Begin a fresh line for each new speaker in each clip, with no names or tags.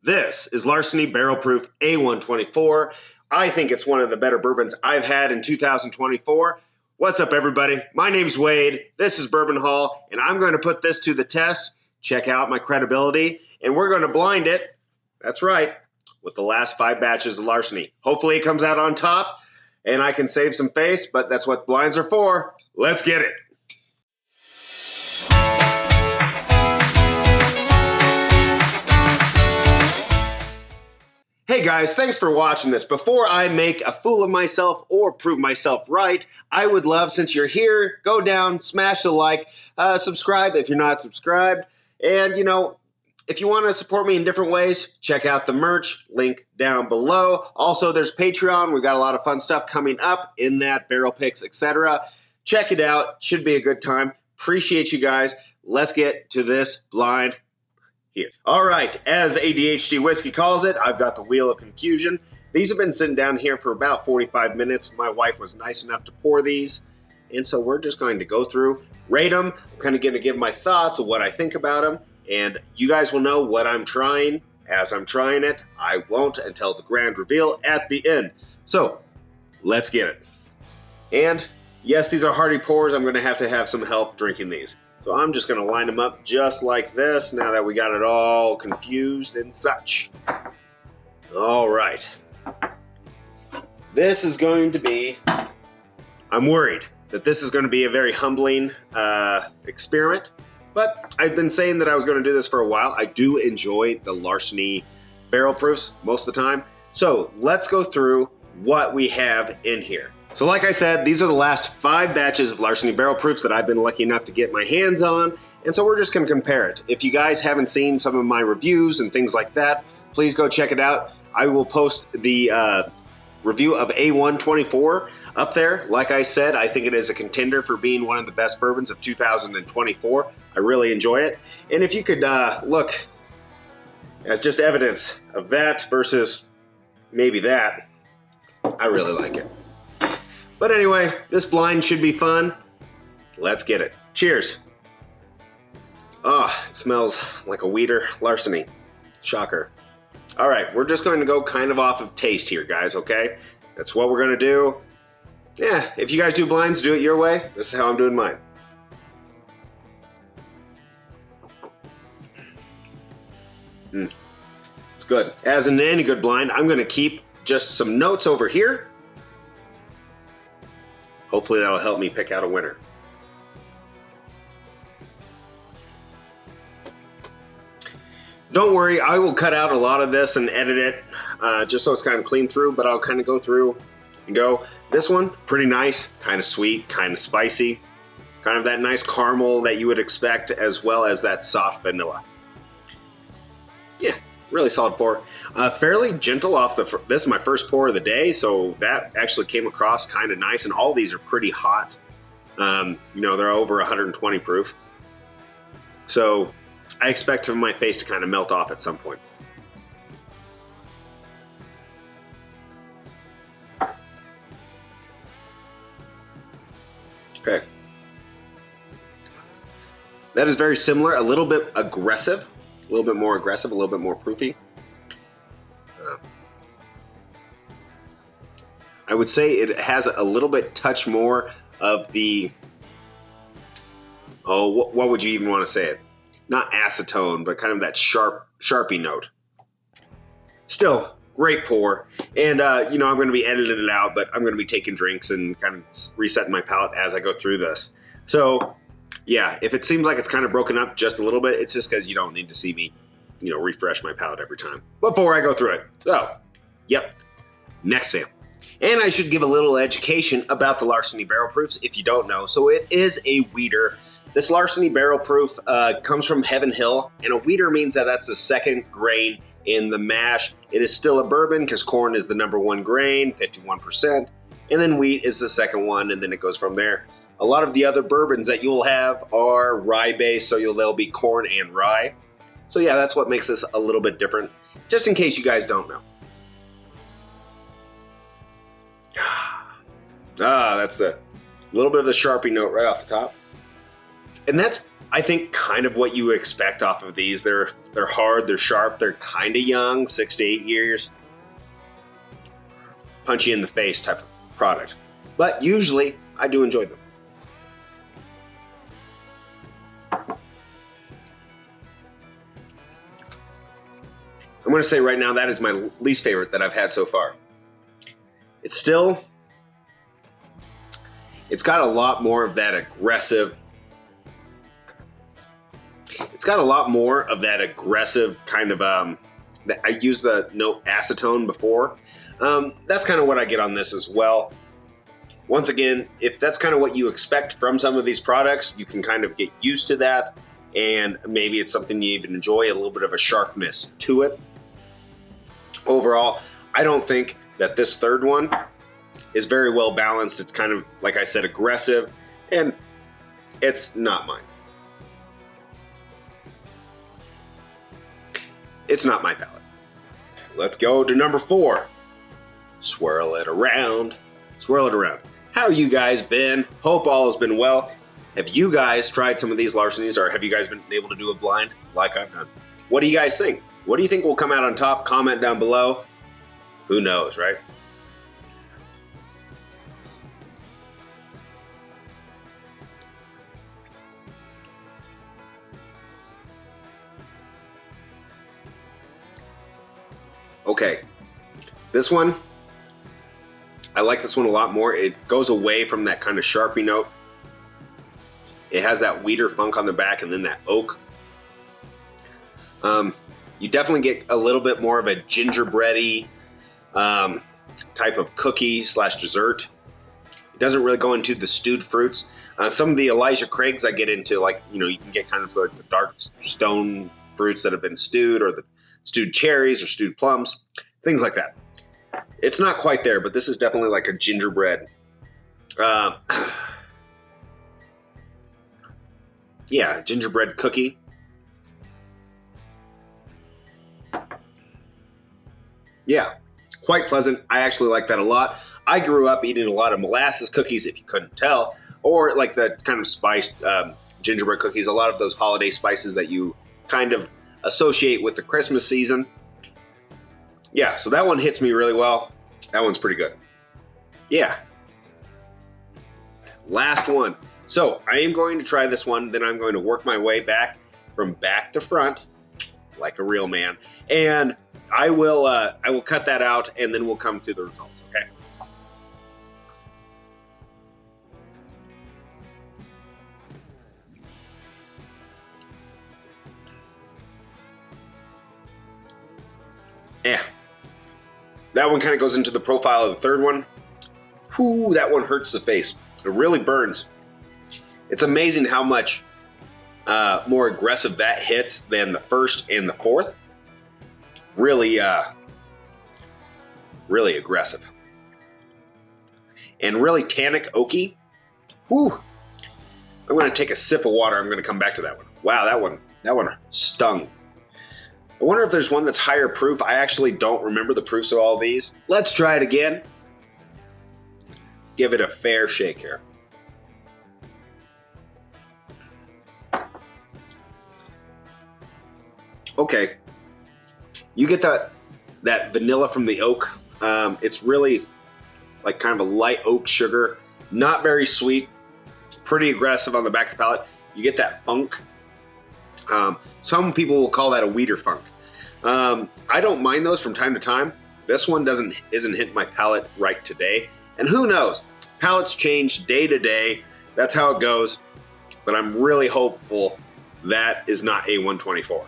This is Larceny Barrel Proof A124. I think it's one of the better bourbons I've had in 2024. What's up, everybody? My name's Wade. This is Bourbon Hall, and I'm going to put this to the test, check out my credibility, and we're going to blind it. That's right, with the last 5 batches of Larceny. Hopefully it comes out on top, and I can save some face, but that's what blinds are for. Let's get it. Hey guys, thanks for watching this. Before I make a fool of myself or prove myself right, I would love, since you're here, go down, smash the like, subscribe if you're not subscribed, and if you want to support me in different ways, check out the merch, link down below. Also, there's Patreon. We've got a lot of fun stuff coming up in that, barrel picks, etc. Check it out. Should be a good time. Appreciate you guys. Let's get to this blind here. All right, as ADHD Whiskey calls it, I've got the Wheel of Confusion. These have been sitting down here for about 45 minutes. My wife was nice enough to pour these, and so we're just going to go through, rate them. I'm kind of going to give my thoughts of what I think about them, and you guys will know what I'm trying as I'm trying it. I won't until the grand reveal at the end. So, let's get it. And yes, these are hearty pours. I'm going to have some help drinking these. So I'm just going to line them up just like this now that we got it all confused and such. All right. This is going to be, I'm worried that this is going to be a very humbling experiment, but I've been saying that I was going to do this for a while. I do enjoy the Larceny Barrel Proofs most of the time. So let's go through what we have in here. So like I said, these are the last 5 batches of Larceny Barrel Proofs that I've been lucky enough to get my hands on, and so we're just going to compare it. If you guys haven't seen some of my reviews and things like that, please go check it out. I will post the review of A124 up there. Like I said, I think it is a contender for being one of the best bourbons of 2024. I really enjoy it. And if you could look as just evidence of that versus maybe that, I really like it. But anyway, this blind should be fun. Let's get it. Cheers. Ah, it smells like a Weeder Larceny. Shocker. All right, we're just going to go kind of off of taste here, guys, okay? That's what we're going to do. Yeah, if you guys do blinds, do it your way. This is how I'm doing mine. It's good. As in any good blind, I'm going to keep just some notes over here. Hopefully that'll help me pick out a winner. Don't worry, I will cut out a lot of this and edit it just so it's kind of clean through, but I'll kind of go through and go. This one, pretty nice, kind of sweet, kind of spicy, kind of that nice caramel that you would expect, as well as that soft vanilla. Yeah, really solid pour. Fairly gentle off the, this is my first pour of the day, so that actually came across kind of nice, and all these are pretty hot. They're over 120 proof. So I expect my face to kind of melt off at some point. Okay. That is very similar, a little bit aggressive, a little bit more aggressive, a little bit more proofy. I would say it has a little bit touch more of the, what would you even want to say it? Not acetone, but kind of that sharpie note. Still, great pour. And, I'm going to be editing it out, but I'm going to be taking drinks and kind of resetting my palate as I go through this. So, yeah, if it seems like it's kind of broken up just a little bit, it's just because you don't need to see me, refresh my palate every time before I go through it. So, yep, next sample. And I should give a little education about the Larceny Barrel Proofs if you don't know. So it is a Weeder. This Larceny Barrel Proof comes from Heaven Hill, and a Weeder means that that's the second grain in the mash. It is still a bourbon because corn is the #1 grain, 51%, and then wheat is the second one, and then it goes from there. A lot of the other bourbons that you'll have are rye-based, so they'll be corn and rye. So yeah, that's what makes this a little bit different, just in case you guys don't know. That's a little bit of the Sharpie note right off the top. And that's, I think, kind of what you expect off of these. They're hard, they're sharp, they're kind of young, 6 to 8 years. Punchy in the face type of product. But usually, I do enjoy them. I'm going to say right now that is my least favorite that I've had so far. It's got a lot more of that aggressive. It's got a lot more of that aggressive kind of, I used the note acetone before. That's kind of what I get on this as well. Once again, if that's kind of what you expect from some of these products, you can kind of get used to that. And maybe it's something you even enjoy, a little bit of a sharpness to it. Overall, I don't think that this third one is very well balanced. It's kind of, like I said, aggressive, and it's not mine. It's not my palate. Let's go to number 4. Swirl it around. Swirl it around. How are you guys been? Hope all has been well. Have you guys tried some of these Larcenys, or have you guys been able to do a blind like I've done? What do you guys think? What do you think will come out on top? Comment down below. Who knows, right? Okay, this one, I like this one a lot more. It goes away from that kind of Sharpie note. It has that weeder funk on the back and then that oak. You definitely get a little bit more of a gingerbready type of cookie slash dessert. It doesn't really go into the stewed fruits. Some of the Elijah Craigs I get into, like, you know, you can get kind of like the dark stone fruits that have been stewed, or the stewed cherries or stewed plums, things like that. It's not quite there, but this is definitely like a gingerbread. Yeah, gingerbread cookie. Yeah, quite pleasant. I actually like that a lot. I grew up eating a lot of molasses cookies, if you couldn't tell, or like the kind of spiced gingerbread cookies, a lot of those holiday spices that you kind of associate with the Christmas season. Yeah, so that one hits me really well. That one's pretty good. Yeah. Last one. So I am going to try this one, then I'm going to work my way back from back to front like a real man, and I will cut that out, and then we'll come to the results, okay? Yeah. That one kind of goes into the profile of the third one. Whew, that one hurts the face. It really burns. It's amazing how much more aggressive that hits than the first and the fourth. Really, really aggressive. And really tannic, oaky. Whew. I'm going to take a sip of water. I'm going to come back to that one. Wow, that one stung. I wonder if there's one that's higher proof. I actually don't remember the proofs of all these. Let's try it again. Give it a fair shake here. Okay, you get that vanilla from the oak. It's really like kind of a light oak sugar, not very sweet, pretty aggressive on the back of the palate. You get that funk. Some people will call that a weeder funk. I don't mind those from time to time. This one isn't hitting my palate right today, and who knows? Palates change day to day. That's how it goes. But I'm really hopeful that is not A124.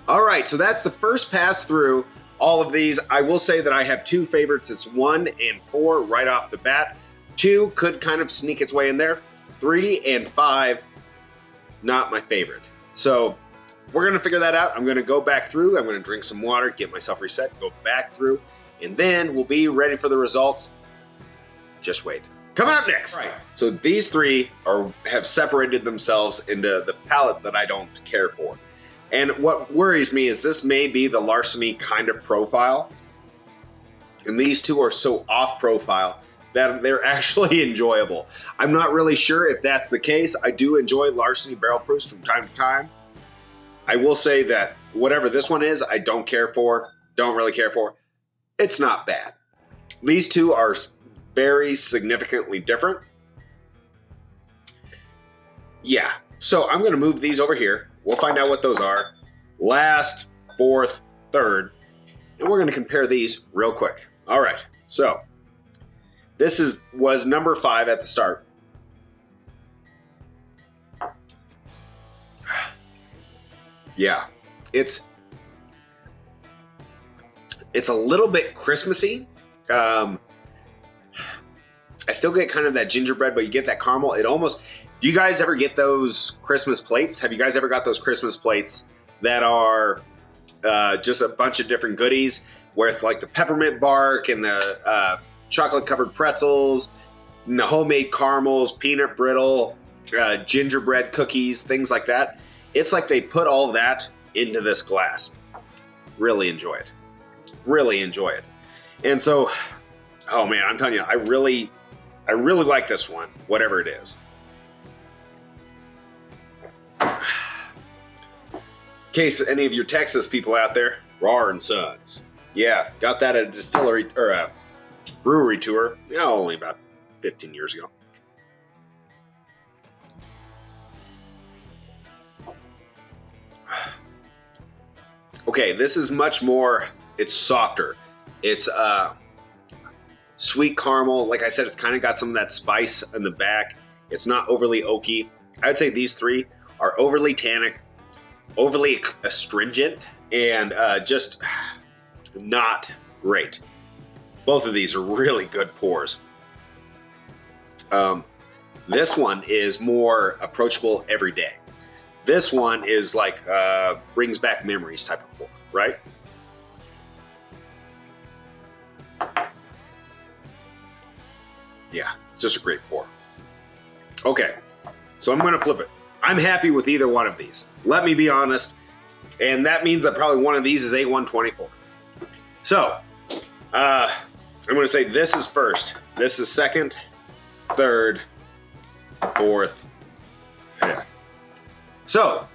All right, so that's the first pass through all of these. I will say that I have 2 favorites. It's 1 and 4 right off the bat. 2 could kind of sneak its way in there. 3 and 5, not my favorite. So we're gonna figure that out. I'm gonna go back through. I'm gonna drink some water, get myself reset, go back through, and then we'll be ready for the results. Just wait. Coming up next. Right. So these 3 have separated themselves into the palette that I don't care for. And what worries me is this may be the Larceny kind of profile. And these 2 are so off profile that they're actually enjoyable. I'm not really sure if that's the case. I do enjoy Larceny Barrel Proofs from time to time. I will say that whatever this one is, I don't really care for. It's not bad. These two are very significantly different. Yeah, so I'm going to move these over here. We'll find out what those are. Last, fourth, third, and we're going to compare these real quick. All right, so this was number 5 at the start. Yeah, it's a little bit Christmassy. I still get kind of that gingerbread, but you get that caramel. Do you guys ever get those Christmas plates? Have you guys ever got those Christmas plates that are just a bunch of different goodies with like the peppermint bark and the chocolate covered pretzels and the homemade caramels, peanut brittle, gingerbread cookies, things like that? It's like they put all that into this glass. Really enjoy it. Really enjoy it. And so, oh man, I'm telling you, I really like this one, whatever it is. In case any of your Texas people out there, Raw and Sons. Yeah, got that at a distillery or a brewery tour, only about 15 years ago. Okay, this is much more, it's softer. It's sweet caramel. Like I said, it's kind of got some of that spice in the back. It's not overly oaky. I'd say these three are overly tannic, overly astringent, and just not great. Both of these are really good pours. This one is more approachable every day. This one is like brings back memories type of pour, right? Yeah, it's just a great pour. Okay, so I'm gonna flip it. I'm happy with either one of these. Let me be honest. And that means that probably one of these is A124. So, I'm gonna say this is first. This is second, third, fourth, fifth. So,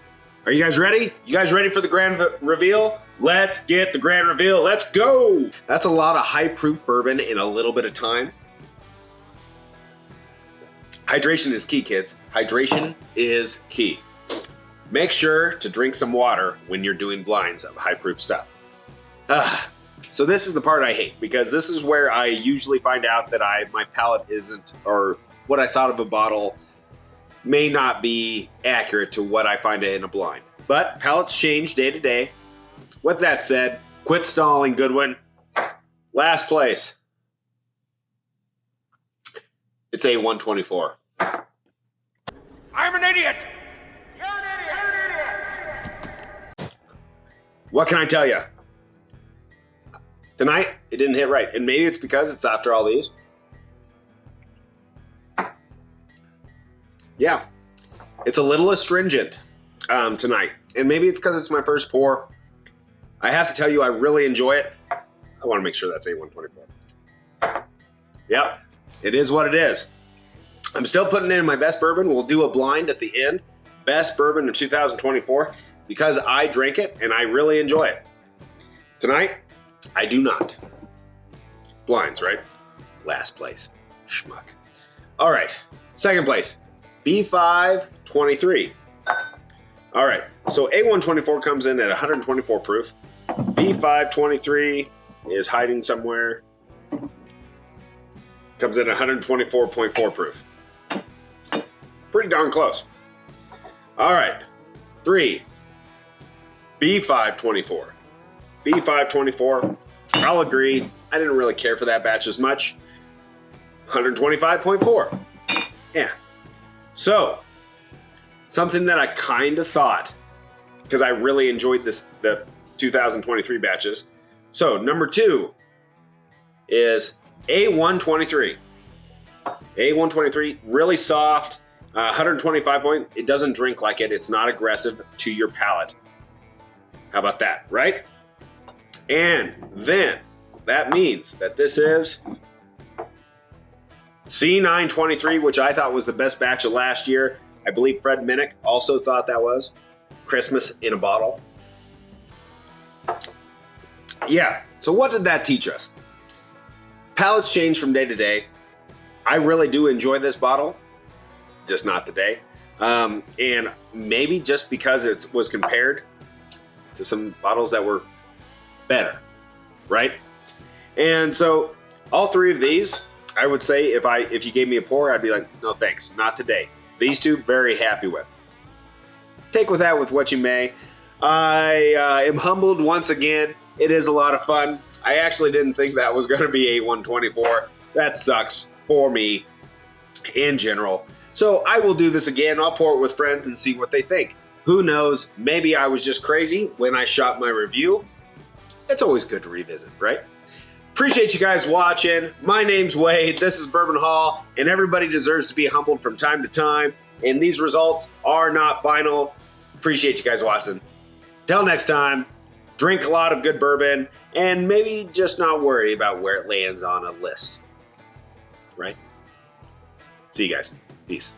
are you guys ready? You guys ready for the grand reveal? Let's get the grand reveal. Let's go. That's a lot of high proof bourbon in a little bit of time. Hydration is key, kids. Hydration is key. Make sure to drink some water when you're doing blinds of high proof stuff. So this is the part I hate, because this is where I usually find out that my palate isn't, or what I thought of a bottle may not be accurate to what I find in a blind. But palates change day to day. With that said, quit stalling, Goodwin. Last place. It's A124.
I'm an idiot! You're an idiot!
What can I tell you? Tonight, it didn't hit right. And maybe it's because it's after all these. Yeah, it's a little astringent tonight. And maybe it's because it's my first pour. I have to tell you, I really enjoy it. I want to make sure that's A124. Yep, it is what it is. I'm still putting in my best bourbon. We'll do a blind at the end. Best bourbon of 2024, because I drank it and I really enjoy it. Tonight, I do not. Blinds, right? Last place. Schmuck. All right, second place. B523. All right, so A124 comes in at 124 proof. B523 is hiding somewhere. Comes in at 124.4 proof. Pretty darn close. All right, 3. B524. B524, I'll agree. I didn't really care for that batch as much. 125.4. Yeah. So, something that I kind of thought, because I really enjoyed the 2023 batches. So, number 2 is A123. A123, really soft, 125 point. It doesn't drink like it. It's not aggressive to your palate. How about that, right? And then that means that this is C923, which I thought was the best batch of last year. I believe Fred Minnick also thought that was. Christmas in a bottle. Yeah, so what did that teach us? Palates change from day to day. I really do enjoy this bottle, just not today. And maybe just because it was compared to some bottles that were better, right? And so all three of these, I would say if you gave me a pour, I'd be like, no thanks, not today. These two, very happy with. Take with that with what you may. I am humbled once again. It is a lot of fun. I actually didn't think that was going to be a 124. That sucks for me in general. So I will do this again. I'll pour it with friends and see what they think. Who knows? Maybe I was just crazy when I shot my review. It's always good to revisit, right? Appreciate you guys watching. My name's Wade. This is Bourbon Hall, and everybody deserves to be humbled from time to time. And these results are not final. Appreciate you guys watching. Till next time, drink a lot of good bourbon, and maybe just not worry about where it lands on a list. Right? See you guys. Peace.